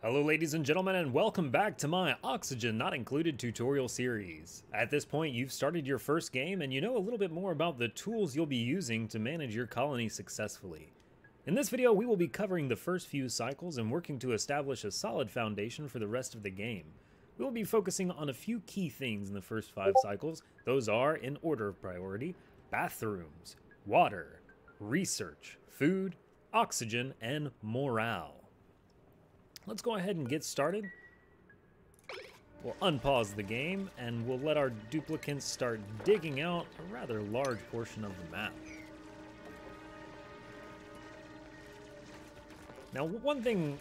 Hello ladies and gentlemen, and welcome back to my Oxygen Not Included tutorial series. At this point you've started your first game and you know a little bit more about the tools you'll be using to manage your colony successfully. In this video we will be covering the first few cycles and working to establish a solid foundation for the rest of the game. We will be focusing on a few key things in the first 5 cycles. Those are, in order of priority, bathrooms, water, research, food, oxygen, and morale. Let's go ahead and get started. We'll unpause the game and we'll let our duplicants start digging out a rather large portion of the map. Now, one thing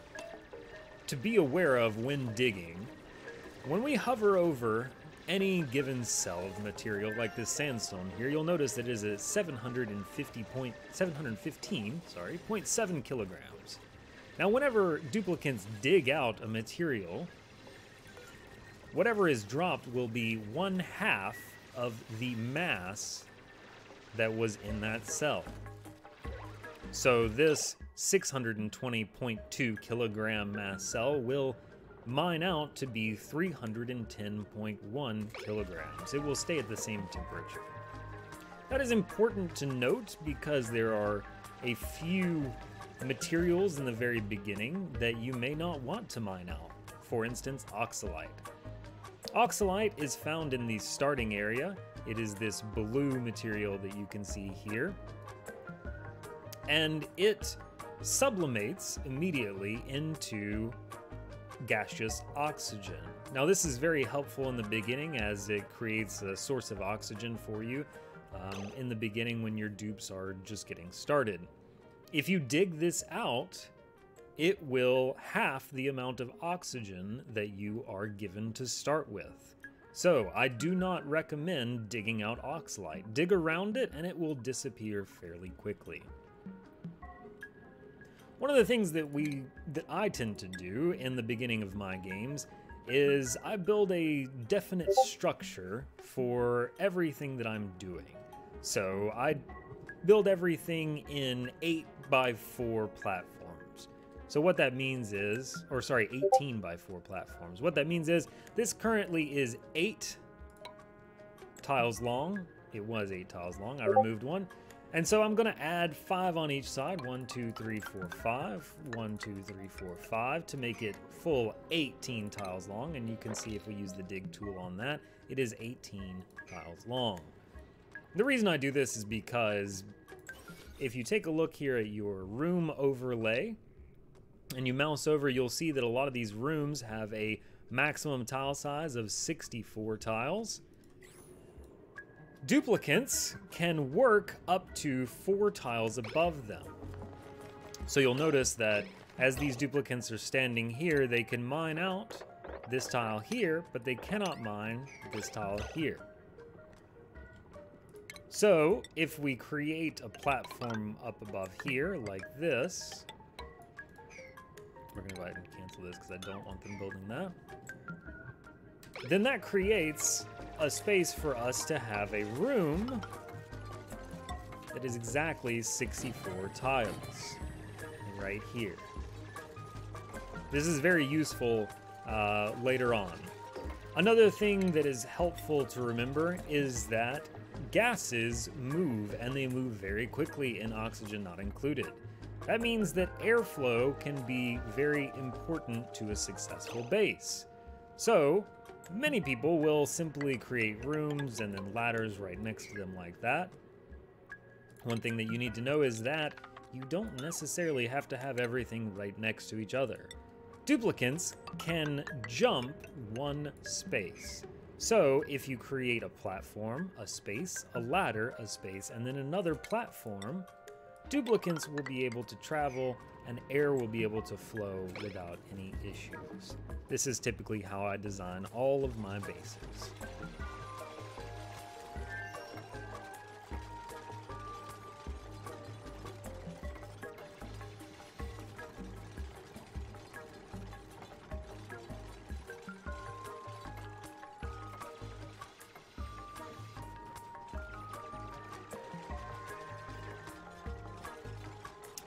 to be aware of when digging, when we hover over any given cell of material like this sandstone here, you'll notice that it is a 715.7 kilograms. Now, whenever duplicants dig out a material, whatever is dropped will be 1/2 of the mass that was in that cell. So this 620.2 kilogram mass cell will mine out to be 310.1 kilograms. It will stay at the same temperature. That is important to note because there are a few materials in the very beginning that you may not want to mine out. For instance, oxalite. Oxalite is found in the starting area. It is this blue material that you can see here. And it sublimates immediately into gaseous oxygen. Now this is very helpful in the beginning as it creates a source of oxygen for you in the beginning when your dupes are just getting started. If you dig this out, it will halve the amount of oxygen that you are given to start with. So I do not recommend digging out oxalite. Dig around it and it will disappear fairly quickly. One of the things that I tend to do in the beginning of my games is I build a definite structure for everything that I'm doing. So I build everything in 8x4 platforms. So what that means is, 18x4 platforms. What that means is this currently is 8 tiles long. It was 8 tiles long. I removed one. And so I'm going to add 5 on each side. 1, 2, 3, 4, 5. 1, 2, 3, 4, 5 to make it full 18 tiles long. And you can see if we use the dig tool on that, it is 18 tiles long. The reason I do this is because if you take a look here at your room overlay and you mouse over, you'll see that a lot of these rooms have a maximum tile size of 64 tiles. Duplicants can work up to 4 tiles above them. So you'll notice that as these duplicants are standing here, they can mine out this tile here, but they cannot mine this tile here. So if we create a platform up above here like this, we're gonna go ahead and cancel this because I don't want them building that. Then that creates a space for us to have a room that is exactly 64 tiles right here. This is very useful later on. Another thing that is helpful to remember is that gases move, and they move very quickly in Oxygen Not Included. That means that airflow can be very important to a successful base. So many people will simply create rooms and then ladders right next to them like that. One thing that you need to know is that you don't necessarily have to have everything right next to each other. Duplicants can jump one space. So if you create a platform, a space, a ladder, a space, and then another platform, duplicants will be able to travel and air will be able to flow without any issues. This is typically how I design all of my bases.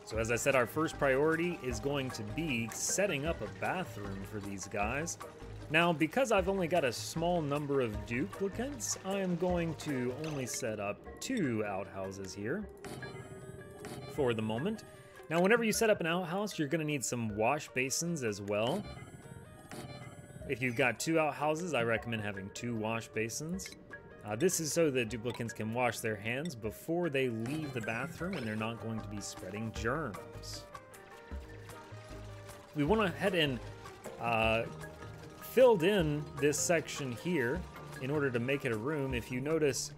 So as I said, our first priority is going to be setting up a bathroom for these guys. Now, because I've only got a small number of duplicates, I am going to only set up 2 outhouses here for the moment. Now, whenever you set up an outhouse, you're going to need some wash basins as well. If you've got 2 outhouses, I recommend having 2 wash basins. This is so that duplicants can wash their hands before they leave the bathroom and they're not going to be spreading germs. We went ahead and filled in this section here in order to make it a room. If you notice,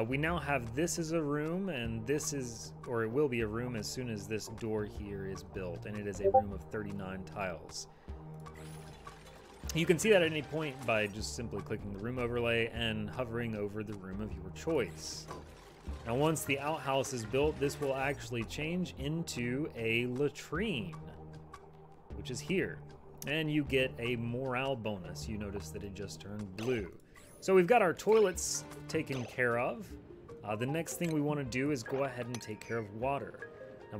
we now have this as a room, and this is, or it will be a room as soon as this door here is built, and it is a room of 39 tiles. You can see that at any point by just simply clicking the room overlay and hovering over the room of your choice. Now, once the outhouse is built, this will actually change into a latrine, which is here. And you get a morale bonus. You notice that it just turned blue. So we've got our toilets taken care of. The next thing we want to do is go ahead and take care of water. Now,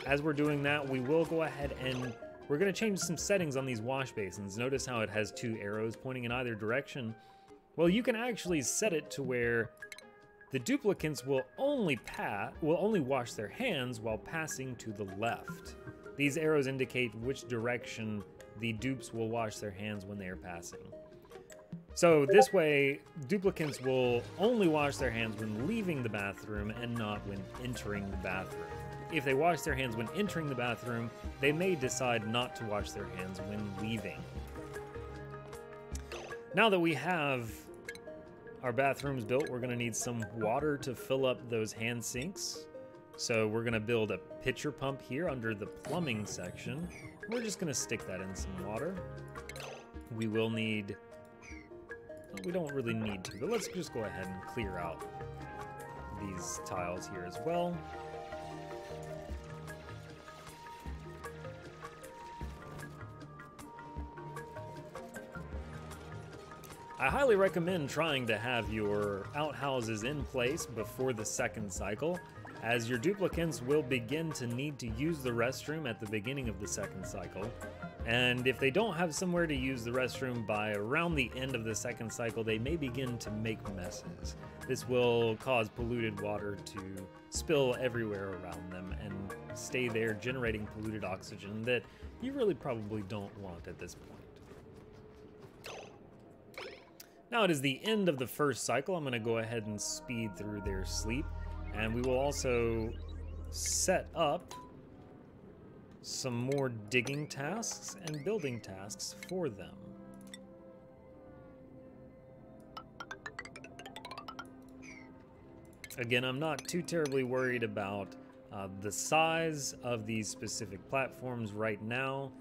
as we're doing that, we will go ahead and we're going to change some settings on these wash basins. Notice how it has 2 arrows pointing in either direction. Well, you can actually set it to where the duplicants will only wash their hands while passing to the left. These arrows indicate which direction the dupes will wash their hands when they are passing. So this way, duplicants will only wash their hands when leaving the bathroom and not when entering the bathroom. If they wash their hands when entering the bathroom, they may decide not to wash their hands when leaving. Now that we have our bathrooms built, we're going to need some water to fill up those hand sinks. So we're going to build a pitcher pump here under the plumbing section. We're just going to stick that in some water. We will need... well, we don't really need to, but let's just go ahead and clear out these tiles here as well. I highly recommend trying to have your outhouses in place before the second cycle, as your duplicants will begin to need to use the restroom at the beginning of the second cycle. And if they don't have somewhere to use the restroom by around the end of the second cycle, they may begin to make messes. This will cause polluted water to spill everywhere around them and stay there, generating polluted oxygen that you really probably don't want at this point. Now it is the end of the first cycle. I'm going to go ahead and speed through their sleep. And we will also set up some more digging tasks and building tasks for them. Again, I'm not too terribly worried about the size of these specific platforms right now.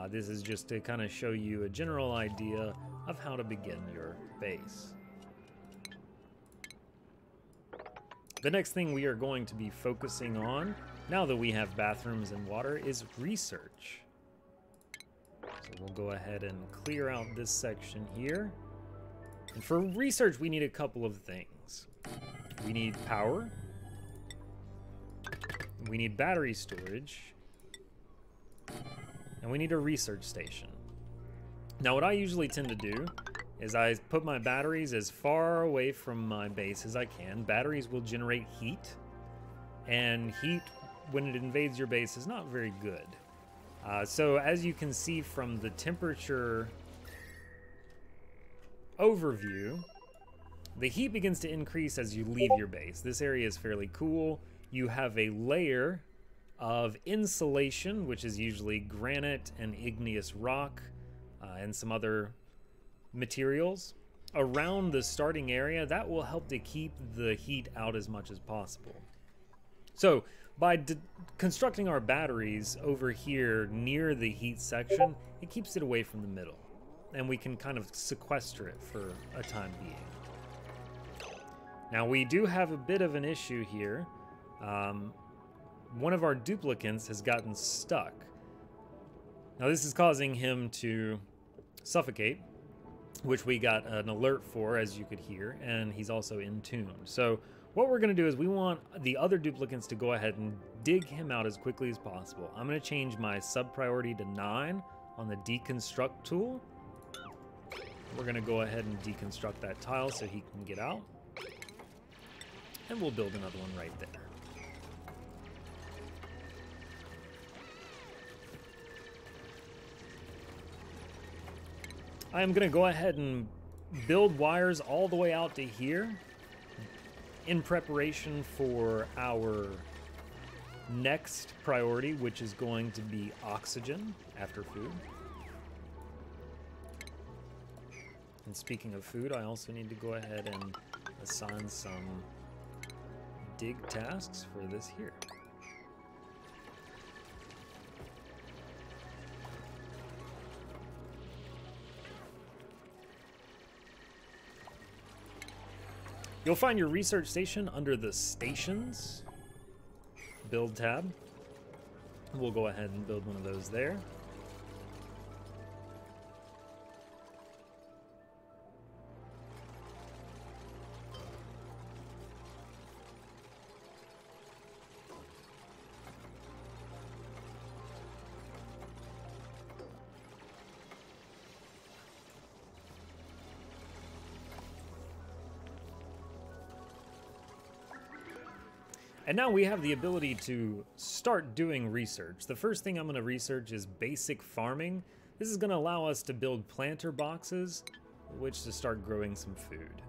This is just to kind of show you a general idea of how to begin your base. The next thing we are going to be focusing on, now that we have bathrooms and water, is research. So we'll go ahead and clear out this section here. And for research, we need a couple of things. We need power. We need battery storage. And we need a research station. Now, what I usually tend to do is I put my batteries as far away from my base as I can. Batteries will generate heat, and heat, when it invades your base, is not very good. So as you can see from the temperature overview, the heat begins to increase as you leave your base. This area is fairly cool. You have a layer of insulation, which is usually granite and igneous rock, and some other materials around the starting area that will help to keep the heat out as much as possible. So by constructing our batteries over here near the heat section, it keeps it away from the middle, and we can kind of sequester it for a time being. Now we do have a bit of an issue here. One of our duplicants has gotten stuck. Now this is causing him to suffocate, which we got an alert for, as you could hear, and he's also entombed. So What we're going to do is we want the other duplicants to go ahead and dig him out as quickly as possible. I'm going to change my sub priority to 9 on the deconstruct tool. We're going to go ahead and deconstruct that tile so he can get out. And we'll build another one right there. I am going to go ahead and build wires all the way out to here in preparation for our next priority, which is going to be oxygen after food. And speaking of food, I also need to go ahead and assign some dig tasks for this here. You'll find your research station under the Stations build tab. We'll go ahead and build one of those there. And now we have the ability to start doing research. The first thing I'm going to research is basic farming. This is going to allow us to build planter boxes, which to start growing some food.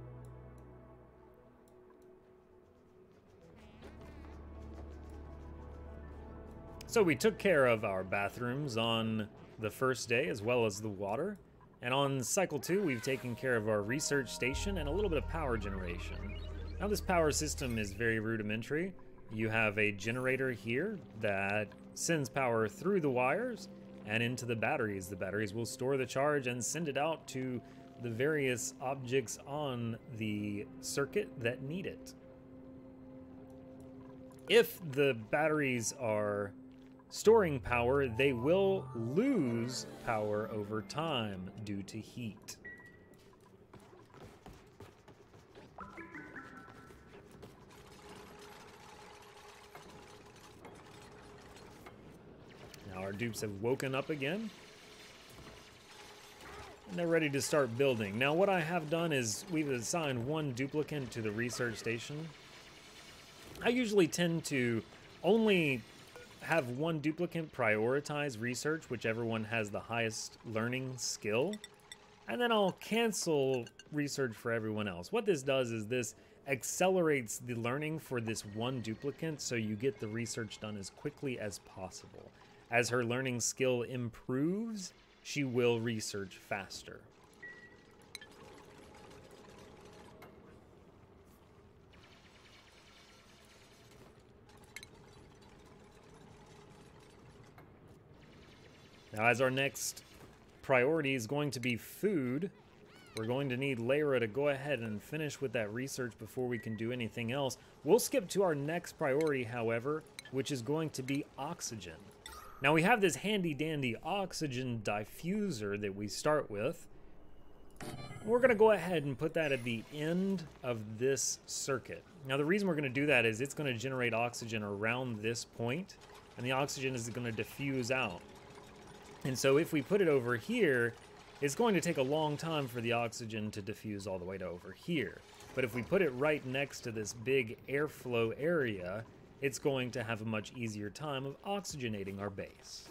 So we took care of our bathrooms on the first day, as well as the water. And on cycle 2, we've taken care of our research station and a little bit of power generation. Now this power system is very rudimentary. You have a generator here that sends power through the wires and into the batteries. The batteries will store the charge and send it out to the various objects on the circuit that need it. If the batteries are storing power, they will lose power over time due to heat. Our dupes have woken up again, and they're ready to start building. Now what I have done is we've assigned one duplicant to the research station. I usually tend to only have one duplicant prioritize research, whichever one has the highest learning skill, and then I'll cancel research for everyone else. What this does is this accelerates the learning for this one duplicant so you get the research done as quickly as possible. As her learning skill improves, she will research faster. Now, as our next priority is going to be food, we're going to need Layra to go ahead and finish with that research before we can do anything else. We'll skip to our next priority, however, which is going to be oxygen. Now we have this handy-dandy oxygen diffuser that we start with. We're going to go ahead and put that at the end of this circuit. Now the reason we're going to do that is it's going to generate oxygen around this point, and the oxygen is going to diffuse out. And so if we put it over here, it's going to take a long time for the oxygen to diffuse all the way to over here. But if we put it right next to this big airflow area, it's going to have a much easier time of oxygenating our base.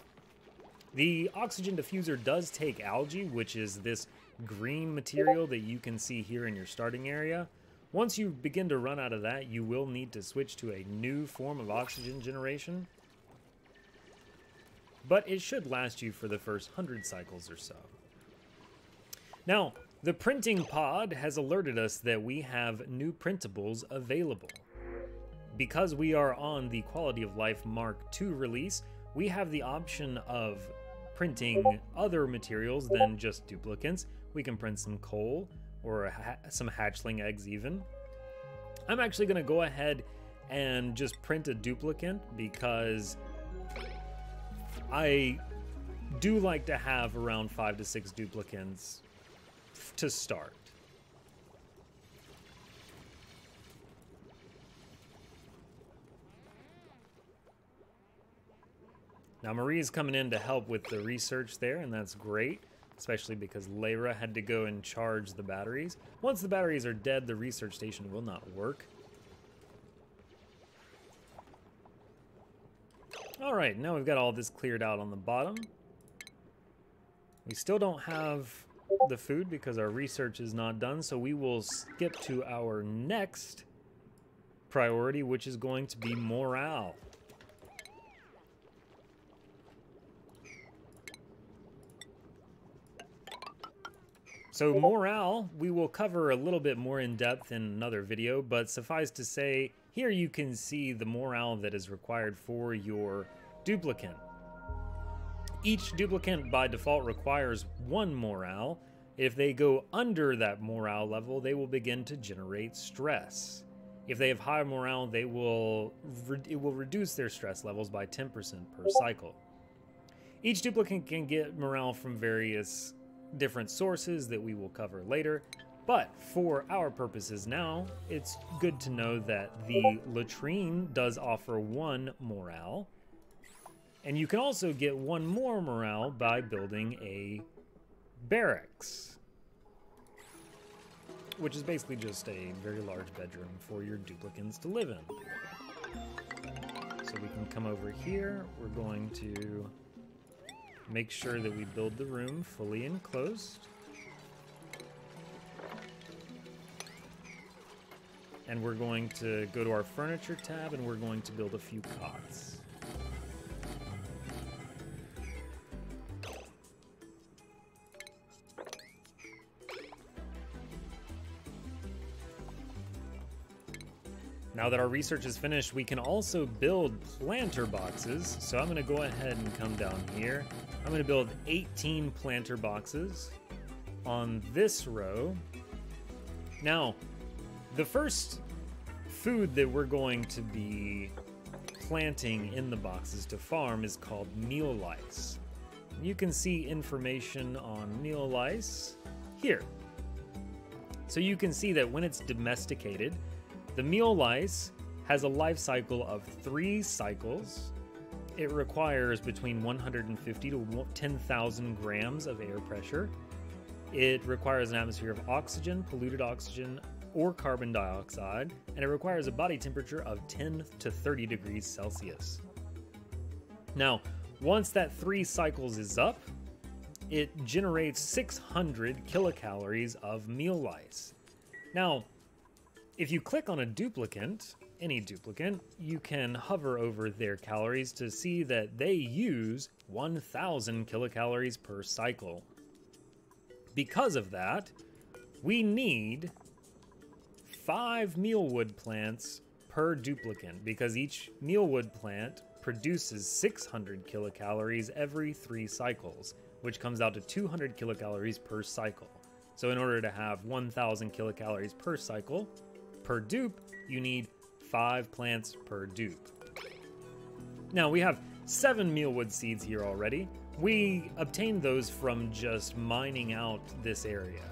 The oxygen diffuser does take algae, which is this green material that you can see here in your starting area. Once you begin to run out of that, you will need to switch to a new form of oxygen generation. But it should last you for the first 100 cycles or so. Now, the printing pod has alerted us that we have new printables available. Because we are on the Quality of Life Mark II release, we have the option of printing other materials than just duplicants. We can print some coal or some hatchling eggs even. I'm actually going to go ahead and just print a duplicant because I do like to have around 5 to 6 duplicants to start. Now Marie's coming in to help with the research there, and that's great, especially because Lyra had to go and charge the batteries. Once the batteries are dead, the research station will not work. All right, now we've got all this cleared out on the bottom. We still don't have the food because our research is not done, so we will skip to our next priority, which is going to be morale. So morale, we will cover a little bit more in depth in another video, but suffice to say, here you can see the morale that is required for your duplicant. Each duplicant by default requires 1 morale. If they go under that morale level, they will begin to generate stress. If they have high morale, it will reduce their stress levels by 10% per cycle. Each duplicant can get morale from various different sources that we will cover later, but for our purposes now, it's good to know that the latrine does offer 1 morale, and you can also get 1 more morale by building a barracks, which is basically just a very large bedroom for your duplicants to live in. So we can come over here, we're going to make sure that we build the room fully enclosed. And we're going to go to our furniture tab and we're going to build a few cots. Now that our research is finished, we can also build planter boxes. So I'm going to go ahead and come down here. I'm going to build 18 planter boxes on this row. Now, the first food that we're going to be planting in the boxes to farm is called meal lice. You can see information on meal lice here. So you can see that when it's domesticated, the meal lice has a life cycle of 3 cycles. It requires between 150 to 10,000 grams of air pressure. It requires an atmosphere of oxygen, polluted oxygen, or carbon dioxide, and it requires a body temperature of 10 to 30 degrees Celsius. Now, once that 3 cycles is up, it generates 600 kilocalories of meal lice. Now, if you click on a duplicant, any duplicant, you can hover over their calories to see that they use 1,000 kilocalories per cycle. Because of that, we need 5 mealwood plants per duplicant, because each mealwood plant produces 600 kilocalories every 3 cycles, which comes out to 200 kilocalories per cycle. So in order to have 1,000 kilocalories per cycle, per dupe, you need 5 plants per dupe. Now we have 7 mealwood seeds here already. We obtained those from just mining out this area.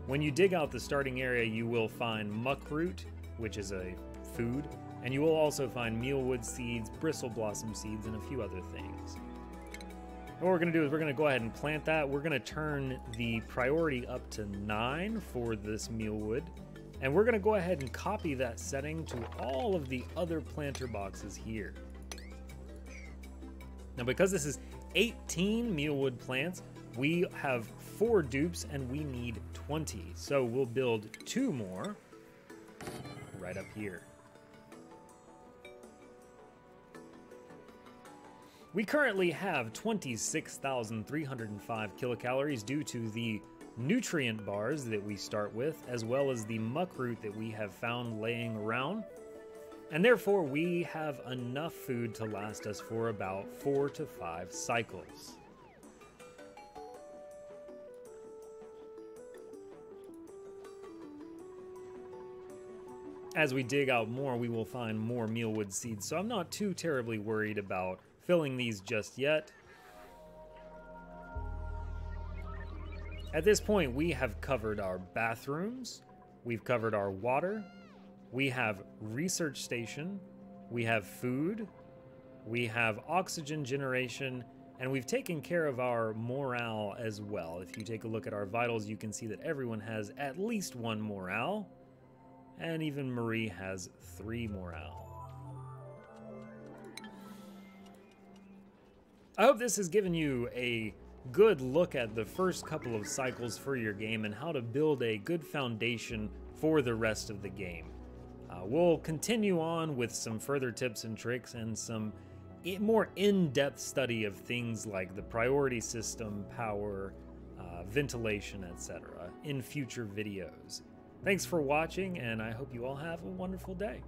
When you dig out the starting area, you will find muckroot, which is a food, and you will also find mealwood seeds, bristle blossom seeds, and a few other things. What we're going to do is we're going to go ahead and plant that. We're going to turn the priority up to 9 for this mealwood. And we're going to go ahead and copy that setting to all of the other planter boxes here. Now, because this is 18 mealwood plants, we have 4 dupes and we need 20. So we'll build 2 more right up here. We currently have 26,305 kilocalories due to the nutrient bars that we start with, as well as the muckroot that we have found laying around. And therefore, we have enough food to last us for about 4 to 5 cycles. As we dig out more, we will find more mealwood seeds, so I'm not too terribly worried about filling these just yet. At this point, we have covered our bathrooms, we've covered our water, we have research station, we have food, We have oxygen generation, and we've taken care of our morale as well. If you take a look at our vitals, you can see that everyone has at least 1 morale, and even Marie has 3 morale. I hope this has given you a good look at the first couple of cycles for your game and how to build a good foundation for the rest of the game. We'll continue on with some further tips and tricks and some more in-depth study of things like the priority system, power, ventilation, etc. in future videos. Thanks for watching, and I hope you all have a wonderful day.